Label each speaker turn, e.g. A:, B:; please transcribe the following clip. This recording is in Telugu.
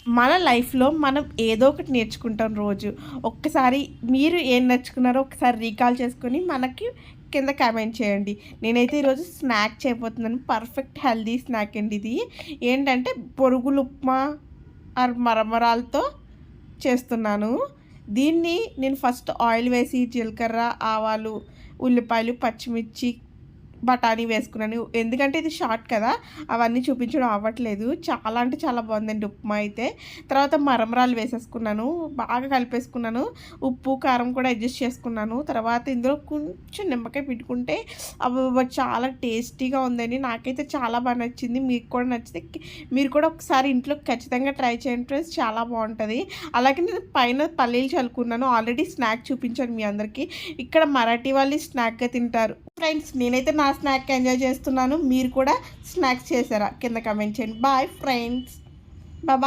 A: మన లైఫ్‌లో మనం ఏదో ఒకటి నేర్చుకుంటాం రోజు. ఒక్కసారి మీరు ఏం నేర్చుకున్నారో ఒకసారి రీకాల్ చేసుకొని మనకి కింద కామెంట్ చేయండి. నేనైతే ఈరోజు స్నాక్ చేయబోతున్నాను. పర్ఫెక్ట్ హెల్తీ స్నాక్ అండి ఇది. ఏంటంటే బొరుగులు ఉప్మా ఆర్ మరమరాలతో చేస్తున్నాను. దీన్ని నేను ఫస్ట్ ఆయిల్ వేసి జీలకర్ర, ఆవాలు, ఉల్లిపాయలు, పచ్చిమిర్చి, బఠానీ వేసుకున్నాను. ఎందుకంటే ఇది షార్ట్ కదా! అవన్నీ చూపించడం అవ్వట్లేదు. చాలా అంటే చాలా బావుందండి ఉప్మా అయితే. తర్వాత మరమరాలు వేసేసుకున్నాను. బాగా కలిపేసుకున్నాను. ఉప్పు, కారం కూడా అడ్జస్ట్ చేసుకున్నాను. తర్వాత ఇందులో కొంచెం నిమ్మకాయ పిండుకుంటే అబ్బబ్బా! చాలా టేస్టీగా ఉందండి. నాకైతే చాలా బాగా నచ్చింది. మీకు కూడా నచ్చితే మీరు కూడా ఒకసారి ఇంట్లో ఖచ్చితంగా ట్రై చేయండి ఫ్రెండ్స్. చాలా బావుంటది. అలాగే నేను పైన పల్లీలు చల్లుకున్నాను. ఆల్రెడీ స్నాక్ చూపించాను మీ అందరికీ. ఇక్కడ మరాఠీ వాళ్ళు స్నాక్‌గా తింటారు. ఫ్రెండ్స్ నేనైతే నా స్నాక్ ఎంజాయ్ చేస్తున్నాను. మీరు కూడా స్నాక్స్ చేశారా? కింద కామెంట్ చేయండి. Bye friends. బాయ్.